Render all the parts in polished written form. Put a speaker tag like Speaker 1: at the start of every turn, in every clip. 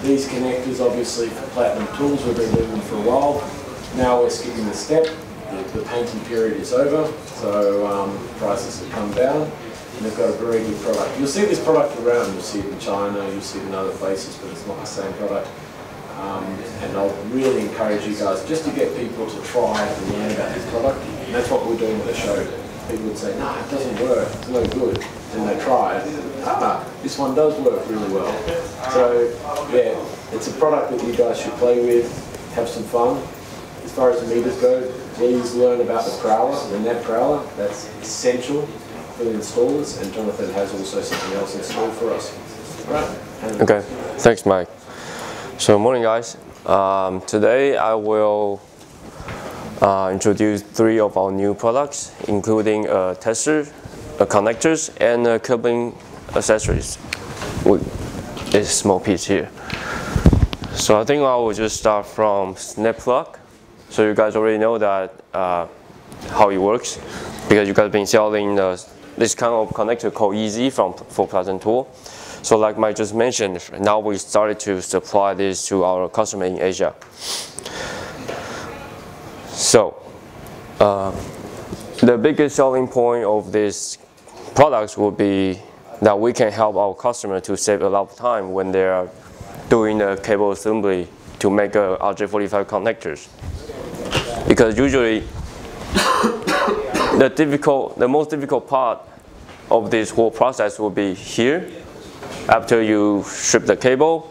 Speaker 1: These connectors, obviously, for Platinum tools, we've been doing them for a while. Now we're skipping the step. The painting period is over, so prices have come down, and they've got a very good product. You'll see this product around. You'll see it in China, you'll see it in other places, but it's not the same product. And I'll really encourage you guys just to get people to try and learn about this product. And that's what we're doing at the show. People would say, "No, it doesn't work, it's no good." And they try it. This one does work really well. So yeah, it's a product that you guys should play with, have some fun. As far as the meters go, please learn about the prowler, the net prowler. That's essential for the installers, and Jonathan has also something else installed for us. Right.
Speaker 2: Okay, thanks Mike. So morning guys. Today I will introduce 3 of our new products, including a tester, connectors, and cabling accessories. With this small piece here. So I think I will just start from Snip plug. So you guys already know that how it works, because you guys have been selling this kind of connector called Easy for Platinum tool. So like Mike just mentioned, now we started to supply this to our customer in Asia. So the biggest selling point of these products will be that we can help our customer to save a lot of time when they are doing the cable assembly to make a RJ45 connectors. Because usually the most difficult part of this whole process will be here. After you strip the cable,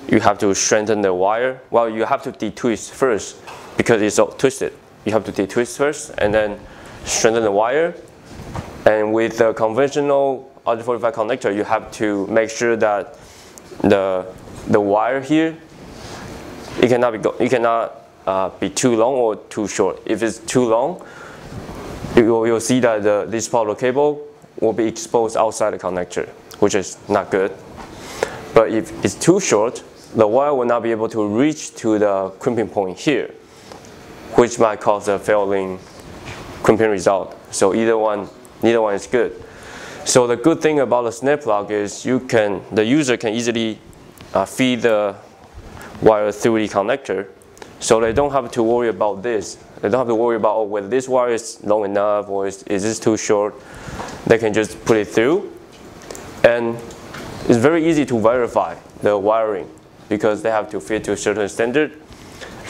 Speaker 2: you have to strengthen the wire. Well, you have to detwist first because it's all twisted. You have to detwist first and then strengthen the wire. And with the conventional RJ45 connector, you have to make sure that the wire here, it cannot be too long or too short. If it's too long, you'll see that this part of the cable will be exposed outside the connector, which is not good. But if it's too short, the wire will not be able to reach to the crimping point here, which might cause a failing crimping result. So neither one is good. So the good thing about the Snip plug is the user can easily feed the wire through the connector. So they don't have to worry about this. They don't have to worry about whether this wire is long enough or is this too short. They can just put it through. And it's very easy to verify the wiring because they have to fit to a certain standard.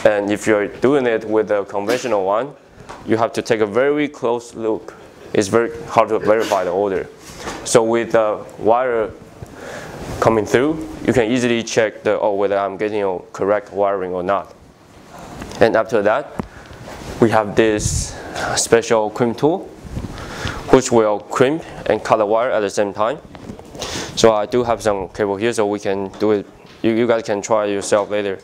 Speaker 2: And if you're doing it with a conventional one, you have to take a very close look. It's very hard to verify the order. So with the wire coming through, you can easily check whether I'm getting a correct wiring or not. And after that, we have this special crimp tool, which will crimp and cut the wire at the same time. So I do have some cable here, so we can do it. You guys can try it yourself later.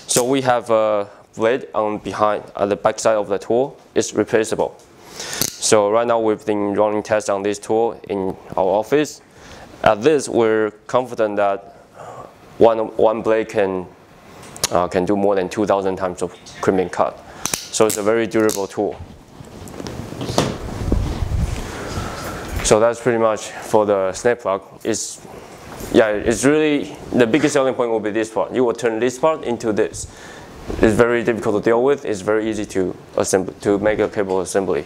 Speaker 2: So we have a blade at the back side of the tool. It's replaceable. So right now we've been running tests on this tool in our office. At this, we're confident that one blade can do more than 2,000 times of crimping cut. So it's a very durable tool. So that's pretty much for the Snip plug. It's really, the biggest selling point will be this part. You will turn this part into this. It's very difficult to deal with. It's very easy to make a cable assembly.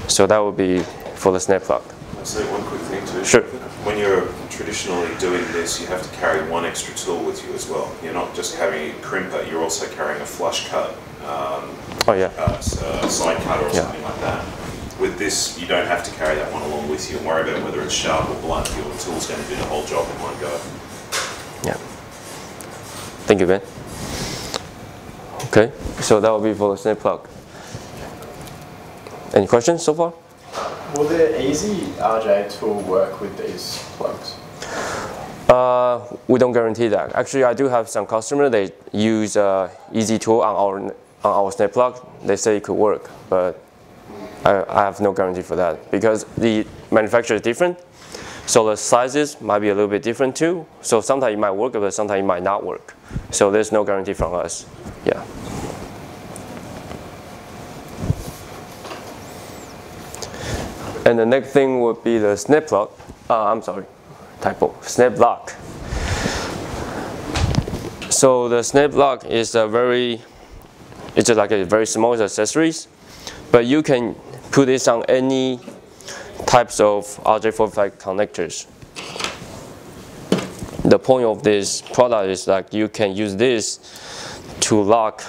Speaker 2: So that would be for the Snip plug.
Speaker 3: I'll say one quick thing too.
Speaker 2: Sure.
Speaker 3: When you're traditionally doing this, you have to carry one extra tool with you as well. You're not just carrying a crimper, you're also carrying a flush cut, side cutter or something like that. With this, you don't have to carry that one along with you and worry about whether it's sharp or blunt. Your tool's going to do the whole job in one go.
Speaker 2: Yeah. Thank you, Ben. Okay, so that will be for the Snip plug. Any questions so far?
Speaker 4: Will the Easy RJ tool work with these plugs?
Speaker 2: We don't guarantee that. Actually, I do have some customers, they use Easy tool on our Snip plug. They say it could work, but I have no guarantee for that because the manufacturer is different. So the sizes might be a little bit different too. So sometimes it might work, but sometimes it might not work. So there's no guarantee from us. Yeah. And the next thing would be the Snip plug. Snip lock. So the Snip lock is it's like a very small accessories, but you can put this on any types of RJ45 connectors. The point of this product is like you can use this to lock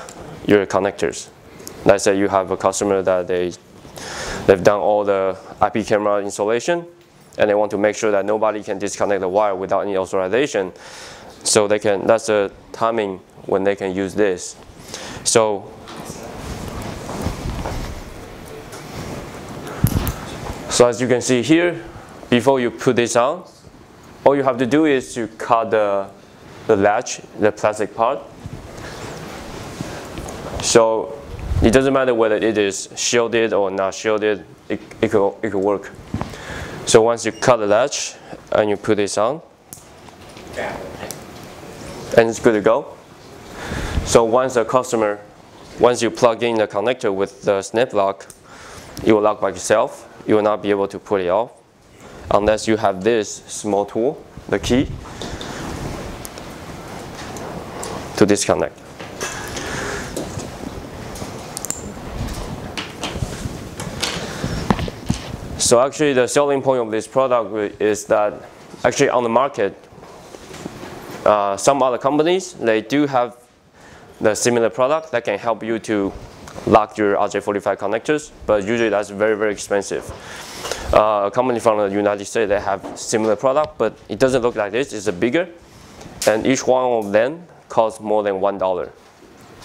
Speaker 2: your connectors. Let's say you have a customer that they've done all the IP camera installation, and they want to make sure that nobody can disconnect the wire without any authorization. So that's the timing when they can use this. So as you can see here, before you put this on, all you have to do is to cut the latch, the plastic part. So it doesn't matter whether it is shielded or not shielded, it could work. So once you cut the latch and you put this on, and it's good to go. So once you plug in the connector with the Snip lock, it will lock by itself. You will not be able to pull it off unless you have this small tool, the key, to disconnect. So actually the selling point of this product is that actually on the market, some other companies, they do have the similar product that can help you to lock your RJ45 connectors, but usually that's very, very expensive. A company from the United States, they have similar product, but it doesn't look like this, it's a bigger, and each one of them costs more than $1.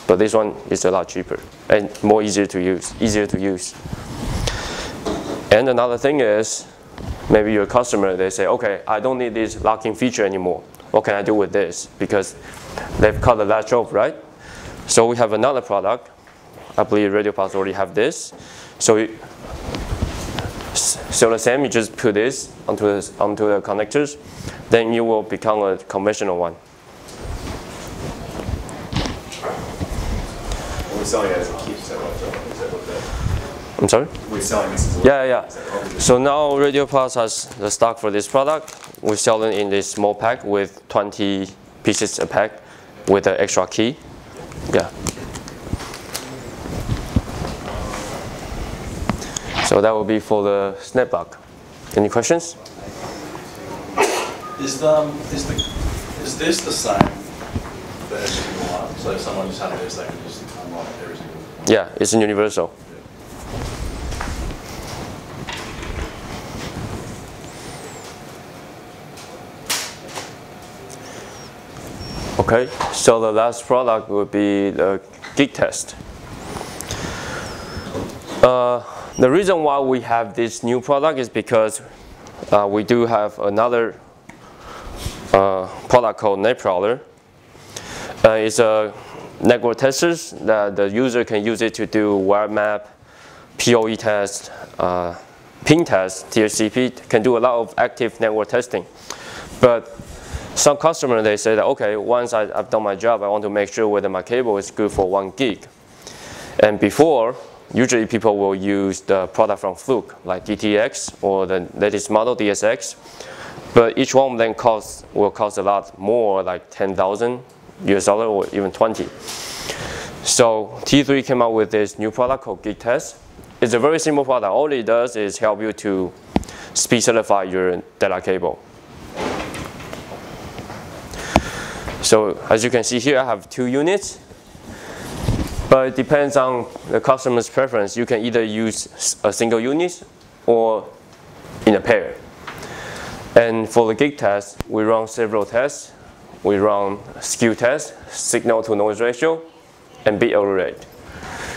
Speaker 2: But this one is a lot cheaper and easier to use. And another thing is, maybe your customer, they say, okay, I don't need this locking feature anymore. What can I do with this? Because they've cut the latch off, right? So we have another product. I believe RadioPulse already have this. So the same, you just put this onto the connectors, then you will become a conventional one.
Speaker 3: We're selling it as a key, is that what that?
Speaker 2: I'm sorry?
Speaker 3: We're selling this as a
Speaker 2: Yeah. So now RadioPulse has the stock for this product. We sell it in this small pack with 20 pieces a pack with an extra key. Yeah. So that will be for the Snip lock. Any questions?
Speaker 5: Is this the same for every single one? So if someone just had this, they can just unlock every single one?
Speaker 2: Yeah, it's universal. Okay, so the last product would be the Geek test. The reason why we have this new product is because we do have another product called NetProwler. It's a network testers that the user can use it to do wire map, PoE test, ping test, THCP, can do a lot of active network testing. But some customers, they say that, okay, once I've done my job, I want to make sure whether my cable is good for 1 gig. And before, usually people will use the product from Fluke, like DTX or the latest model, DSX. But each one of them will cost a lot more, like $10,000 US or even 20. So T3 came out with this new product called Geek Test. It's a very simple product. All it does is help you to speed certify your data cable. So as you can see here, I have 2 units. But it depends on the customer's preference. You can either use a single unit or in a pair. And for the Geek test, we run several tests. We run skew test, signal to noise ratio, and bit error rate.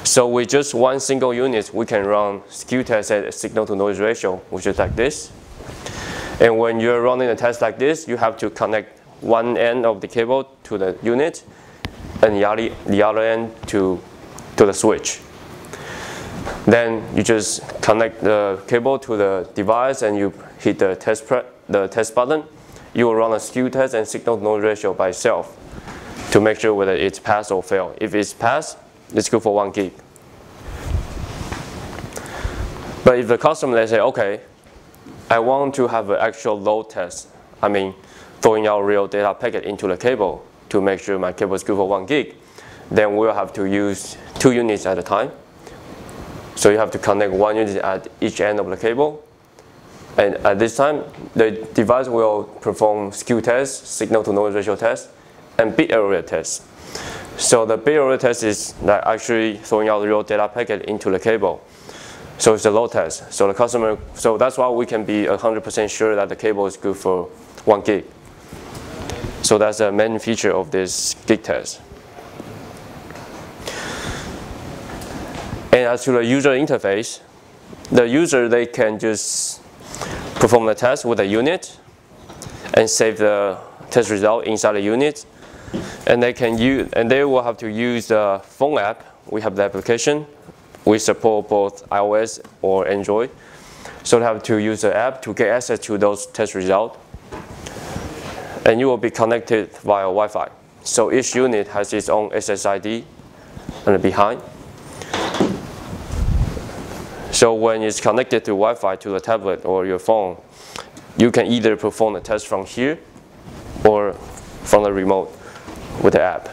Speaker 2: So with just one single unit, we can run skew test at signal to noise ratio, which is like this. And when you're running a test like this, you have to connect one end of the cable to the unit and the other end to the switch. Then you just connect the cable to the device and you hit the test button. You will run a skew test and signal to noise ratio by itself to make sure whether it's pass or fail. If it's pass, it's good for 1 gig. But if the customer, they say, okay, I want to have an actual load test, I mean, throwing out real data packet into the cable, to make sure my cable is good for 1 gig, then we'll have to use 2 units at a time. So you have to connect 1 unit at each end of the cable. And at this time, the device will perform skew test, signal to noise ratio test, and bit error rate test. So the bit error rate test is like actually throwing out the real data packet into the cable. So it's a load test. So the customer, so that's why we can be 100% sure that the cable is good for 1 gig. So that's the main feature of this Geek test. And as to the user interface, the user, they can just perform the test with a unit and save the test result inside the unit. And they can use, and they will have to use the phone app. We have the application. We support both iOS or Android. So they have to use the app to get access to those test results. And you will be connected via Wi-Fi. So each unit has its own SSID on the behind. So when it's connected to Wi-Fi to the tablet or your phone, you can either perform the test from here or from the remote with the app.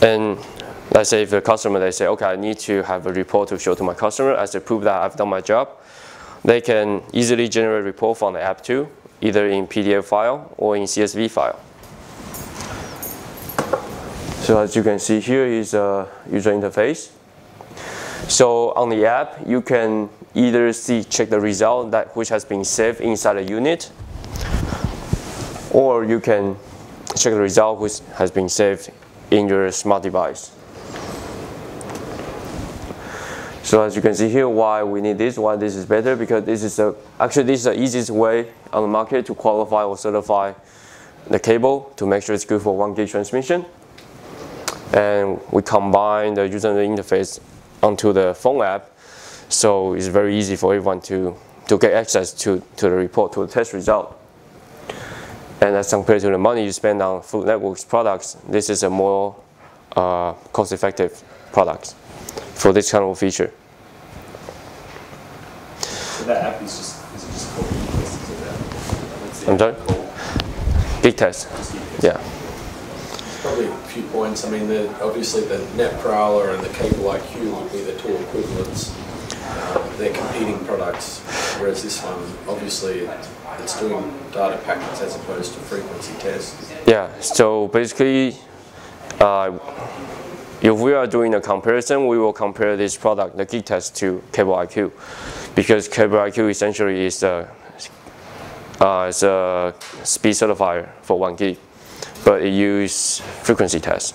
Speaker 2: And let's say if the customer, they say, okay, I need to have a report to show to my customer as a proof that I've done my job. They can easily generate a report from the app too, either in PDF file or in CSV file. So as you can see here is a user interface. So on the app, you can either check the result which has been saved inside a unit, or you can check the result which has been saved in your smart device. So as you can see here, why we need this, why this is better, because this is actually this is the easiest way on the market to qualify or certify the cable to make sure it's good for 1 gig transmission. And we combine the user interface onto the phone app, so it's very easy for everyone to get access to the report, to the test result. And as compared to the money you spend on Fluke Networks products, this is a more cost-effective product for this kind of feature.
Speaker 1: So that app is it just called Geek Test?
Speaker 2: I'm sorry? Geek Test. Yeah.
Speaker 1: Probably a few points. I mean, obviously the Net Prowler and the Cable IQ would be the two equivalents. They're competing products, whereas this one, obviously, it's doing data packets as opposed to frequency tests.
Speaker 2: Yeah, so basically, if we are doing a comparison, we will compare this product, the Geek Test, to Cable IQ, because Cable IQ essentially is a speed certifier for 1 gig. But it uses frequency tests.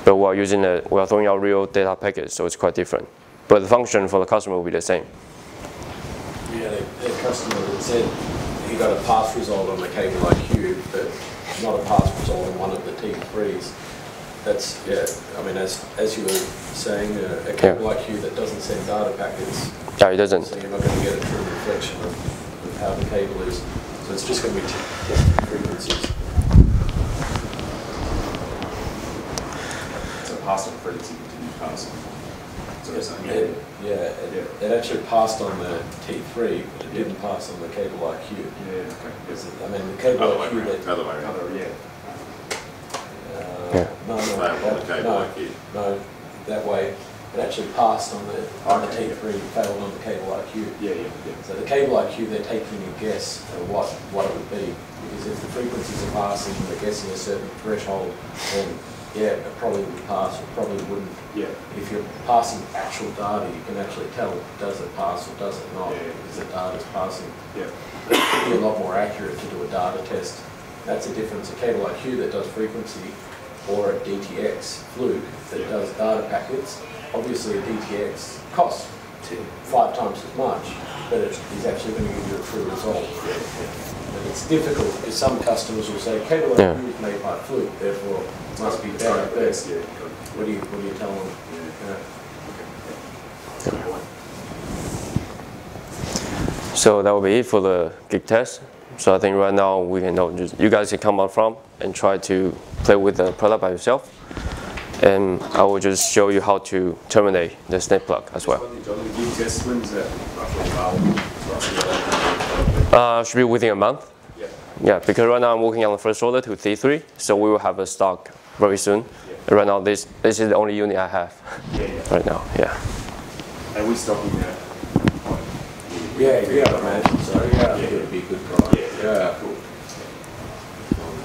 Speaker 2: But we are throwing out real data packets, so it's quite different. But the function for the customer will be the same.
Speaker 1: We had a customer that said he got a pass result on the Cable IQ, but not a pass result on one of the T3s. That's, yeah, I mean, as you were saying, a Cable IQ that doesn't send data packets.
Speaker 2: Yeah, it doesn't.
Speaker 1: So you're not going to get a true reflection of how the cable is. So it's just going to be testing frequencies.
Speaker 3: Passed on frequency, continued passing.
Speaker 1: It actually passed on the T3, but it didn't pass on the Cable IQ.
Speaker 3: Yeah, okay.
Speaker 1: I mean, the Cable IQ...
Speaker 3: Other way around.
Speaker 1: No, that way. It actually passed on the T3, failed on the Cable IQ. Yeah. So the Cable IQ, they're taking a guess at what it would be. Because if the frequencies are passing, they're guessing a certain threshold, then yeah, it probably would pass, or probably wouldn't. Yeah. If you're passing actual data, you can actually tell, does it pass or does it not, because the data's passing. Yeah. It would be a lot more accurate to do a data test. That's the difference. A Cable IQ that does frequency, or a DTX Fluke that does data packets. Obviously a DTX costs 5 times as much, but it is actually going to give you a true result. And it's difficult because some customers will say, Cable IQ is made by Fluke, therefore it must be better. What do you tell them?
Speaker 2: So that will be it for the Geek Test. So I think right now we can you guys can come out from and try to play with the product by yourself. And I will just show you how to terminate the Snip plug as well. Should be within a month. Yeah, because right now I'm working on the first order to T3, so we will have a stock very soon. And right now, this is the only unit I have right now. Yeah.
Speaker 3: And we stocking that.
Speaker 1: Yeah, I imagine so. Yeah, I think it would be a good product. Yeah, cool.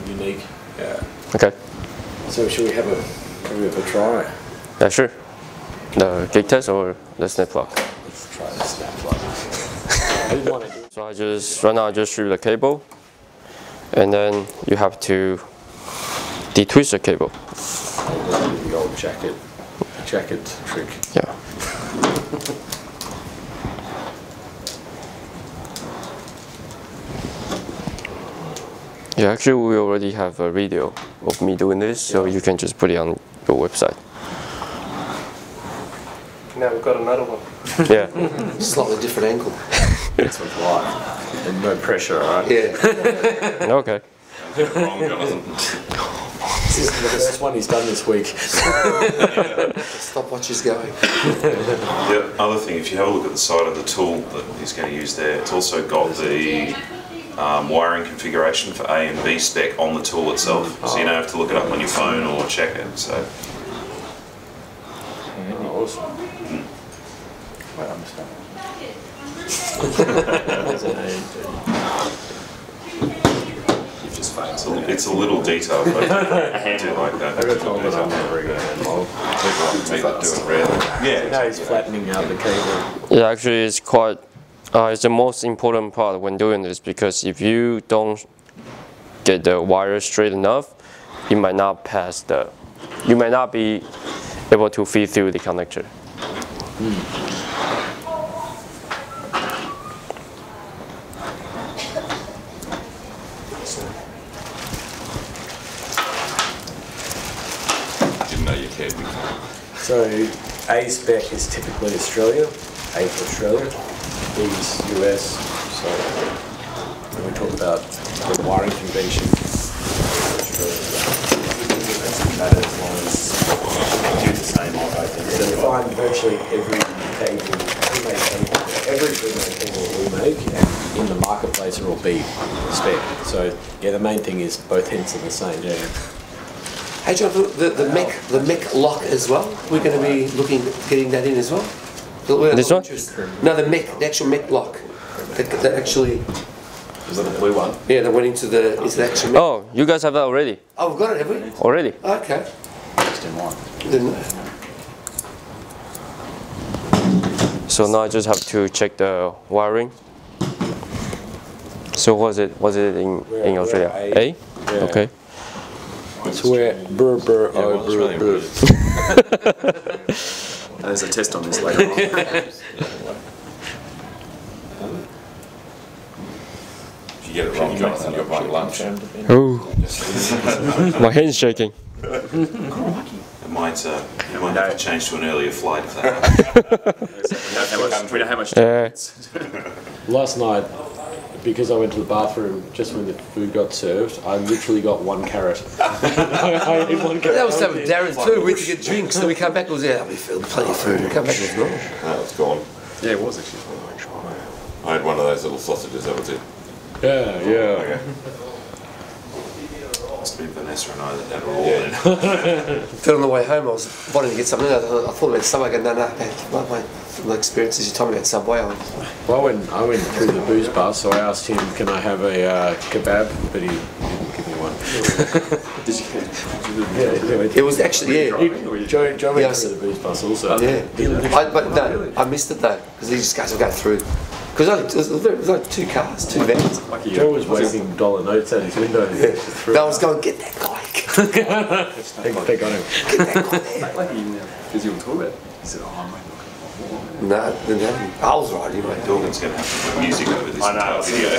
Speaker 1: Unique. Yeah.
Speaker 2: Okay.
Speaker 1: So should we have a try?
Speaker 2: Yeah, sure. The Geek test or the Snip lock?
Speaker 1: Let's try the snap plug. I didn't want to do it.
Speaker 2: So right now I just strip the cable, and then you have to detwist the cable.
Speaker 1: The old jacket trick.
Speaker 2: Yeah. Yeah, actually we already have a video of me doing this, so you can just put it on your website.
Speaker 4: Now we've got another one.
Speaker 2: Yeah.
Speaker 6: Slightly different angle.
Speaker 1: This one's live. And no pressure, alright?
Speaker 6: Yeah.
Speaker 2: Okay.
Speaker 3: Wrong, Jonathan.
Speaker 1: This is the first one he's done this week.
Speaker 6: Stopwatch is going.
Speaker 3: The other thing, if you have a look at the side of the tool that he's going to use there, it's also got the wiring configuration for A and B spec on the tool itself, so you don't have to look it up on your phone or check it. So.
Speaker 1: Awesome.
Speaker 5: Wait, I understand.
Speaker 3: It's a little detailed, but I do like that.
Speaker 1: I got told that I'm never going to involve.
Speaker 3: People do it rarely. Yeah.
Speaker 1: Now he's flattening out the cable.
Speaker 2: Yeah, actually it's quite, it's the most important part when doing this, because if you don't get the wire straight enough, you might not be able to feed through the connector.
Speaker 3: Didn't know you cared.
Speaker 1: So A spec is typically Australia, A for Australia, B is US. So when we talk about the wiring convention, that as long as do the same on both ends. So you find virtually every cable, every cable we make in the marketplace are all B spec. So yeah, the main thing is both ends are the same. Yeah.
Speaker 6: Hey, John, the mech lock as well. We're going to be looking at getting that in as well.
Speaker 2: This one?
Speaker 6: No, the actual mech lock. That actually.
Speaker 1: Is that the blue one?
Speaker 6: Yeah, that went into the actual mech.
Speaker 2: Oh, you guys have that already?
Speaker 6: Oh, we've got it, have we?
Speaker 2: Already?
Speaker 6: Okay.
Speaker 5: Just in one.
Speaker 6: Then,
Speaker 2: So now I just have to check the wiring. So was it in Australia? A?
Speaker 1: Yeah.
Speaker 2: Okay.
Speaker 1: So we're brr,
Speaker 5: There's a test on this later on.
Speaker 3: If you get it wrong, Jonathan, you're buying lunch.
Speaker 2: Oh, my hand's shaking.
Speaker 3: It might have to change to an earlier flight if that happens.
Speaker 5: We know how much
Speaker 1: Last night, because I went to the bathroom just when the food got served, I literally got one carrot. I ate one carrot.
Speaker 6: that was some Darren too. We had to get drinks, so we come back. It was we filled plenty of food. We come back. It was normal.
Speaker 7: No, it's gone.
Speaker 5: Yeah, it was actually.
Speaker 7: I had one of those little sausages, that was it.
Speaker 1: Yeah.
Speaker 7: Okay.
Speaker 3: Must have been Vanessa and I that were all in.
Speaker 6: Then on the way home, I was wanting to get something. I thought about Subway. I go, no, my experiences. You told me about Subway.
Speaker 1: Well, I went through the booze bar, so I asked him, can I have a kebab? But he didn't give me one.
Speaker 5: Did you?
Speaker 6: It was actually, yeah.
Speaker 1: Joe went
Speaker 6: Yes.
Speaker 1: through the booze bus also.
Speaker 6: Yeah. But no, I missed it though, because these guys will go through. Because it was like two cars, two vans.
Speaker 1: Joe was waving dollar notes at his window.
Speaker 6: I was going, get that guy.
Speaker 1: They got him.
Speaker 6: Get that guy there.
Speaker 5: Like because you were talking about it. He said, oh, I'm
Speaker 6: No, I was right anyway.
Speaker 3: Dorgan's going to have to put music over this entire video.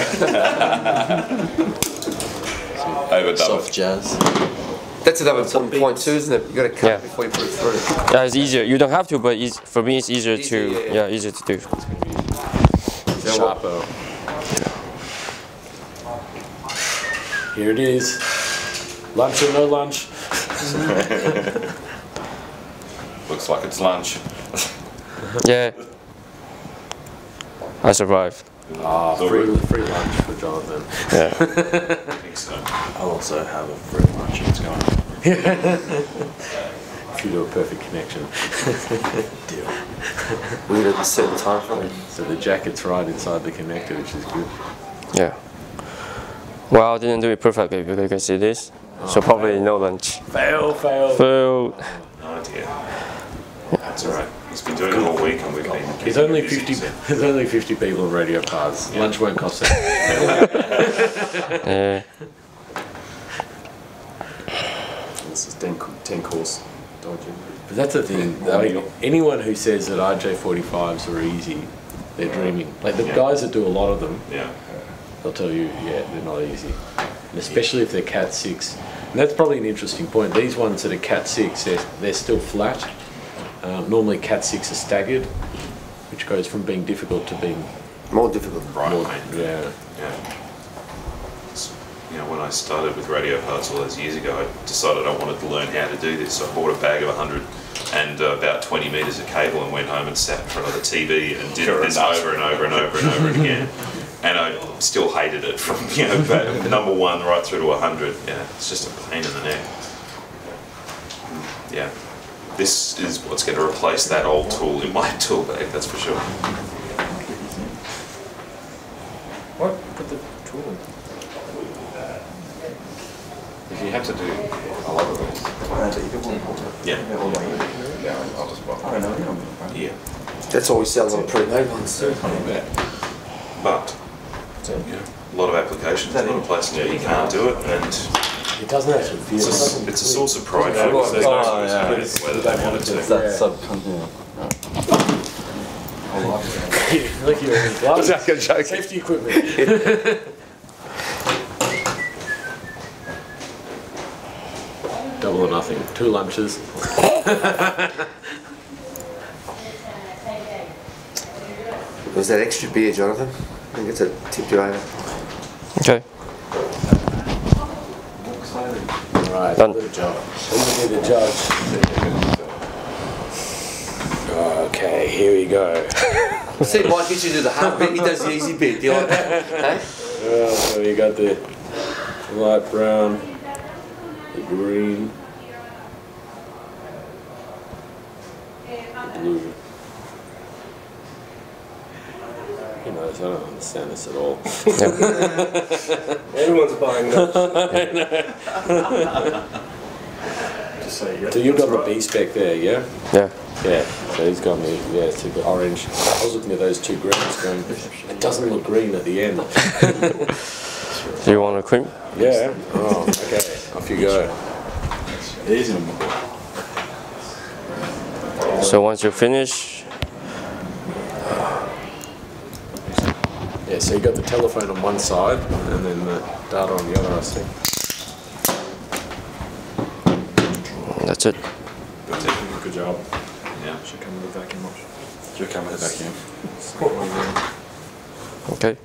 Speaker 7: Overdub it.
Speaker 4: jazz.
Speaker 6: That's another important point too, isn't it? You got to cut
Speaker 2: Yeah.
Speaker 6: before you put it through.
Speaker 2: Yeah, it's easier. You don't have to, but for me it's easier to,
Speaker 6: yeah.
Speaker 2: easier to do.
Speaker 1: Sharpo. Here it is. Lunch or no lunch?
Speaker 7: Looks like it's lunch.
Speaker 2: Yeah. I survived.
Speaker 1: Free lunch for Jonathan.
Speaker 2: Yeah.
Speaker 3: I think so.
Speaker 5: I'll also have a free lunch. It's going on.
Speaker 1: If you do a perfect connection.
Speaker 5: Deal.
Speaker 6: We need to set the time for it.
Speaker 1: So the jacket's right inside the connector, which is good.
Speaker 2: Yeah. Well, I didn't do it perfectly because you can see this. So probably no lunch.
Speaker 1: Fail.
Speaker 2: Failed.
Speaker 3: Oh dear. That's all right. He's been doing it all week, and we've been.
Speaker 1: There's only 50. There's only 50 people in radio parts.
Speaker 3: Yeah.
Speaker 1: Lunch won't cost that.
Speaker 2: Yeah.
Speaker 4: This is 10 course dodging.
Speaker 1: But that's the thing. Like, anyone who says that RJ45s are easy, they're dreaming. Like the guys that do a lot of them,
Speaker 3: Yeah.
Speaker 1: they'll tell you, yeah, they're not easy. And especially if they're Cat 6. And that's probably an interesting point. These ones that are Cat 6, they're still flat. Normally Cat 6 are staggered, which goes from being difficult to being
Speaker 6: More difficult.
Speaker 3: Right.
Speaker 1: more,
Speaker 3: Mate.
Speaker 1: yeah.
Speaker 3: Yeah. You know, when I started with radio parts all those years ago, I decided I wanted to learn how to do this. So I bought a bag of 100 and about 20 metres of cable and went home and sat in front of the TV and did this over and over and over and over again. And I still hated it from, you know, number 1 right through to 100. Yeah, it's just a pain in the neck. Yeah. This is what's going to replace that old tool in my tool bag, that's for sure.
Speaker 4: What? Put the tool in. If you have to do a lot of those.
Speaker 3: Yeah.
Speaker 4: I know.
Speaker 3: Yeah.
Speaker 6: That's always sells on pre-made ones too.
Speaker 3: But you know, a lot of applications, a lot of places where you can't do it, and
Speaker 1: It doesn't actually feel.
Speaker 3: it's a source of pride for us. There's no choice
Speaker 4: yeah.
Speaker 3: whether they want it to.
Speaker 4: That subcontinent.
Speaker 1: Look, you're in gloves.
Speaker 6: joking.
Speaker 1: Safety equipment. Double or nothing. 2 lunches.
Speaker 6: Was that extra beer, Jonathan? I think it's a tipped you over.
Speaker 2: Okay.
Speaker 1: Alright,
Speaker 2: Done.
Speaker 1: good job. Let me be the judge. Okay, here we go.
Speaker 6: See, Mike gets you to do the hard bit, he does the easy bit. Do you like that? Hey?
Speaker 1: So you got the light brown, the green, the blue. He knows, I don't understand this at all.
Speaker 6: Everyone's buying that.
Speaker 4: Just say yes.
Speaker 1: So you've got the B spec there, yeah?
Speaker 2: Yeah.
Speaker 1: Yeah, so he's got me, yeah, to the orange. I was looking at those 2 greens going, it doesn't look green at the end.
Speaker 2: Do you want a cream?
Speaker 1: Yeah, oh, okay, off you go.
Speaker 5: Easy.
Speaker 2: So once you finish,
Speaker 1: Yeah, so you got the telephone on one side and then the data on the other, I think.
Speaker 2: that's it.
Speaker 4: Good job.
Speaker 3: Yeah.
Speaker 4: Should come with a vacuum wash. Should come with a vacuum.
Speaker 2: Okay.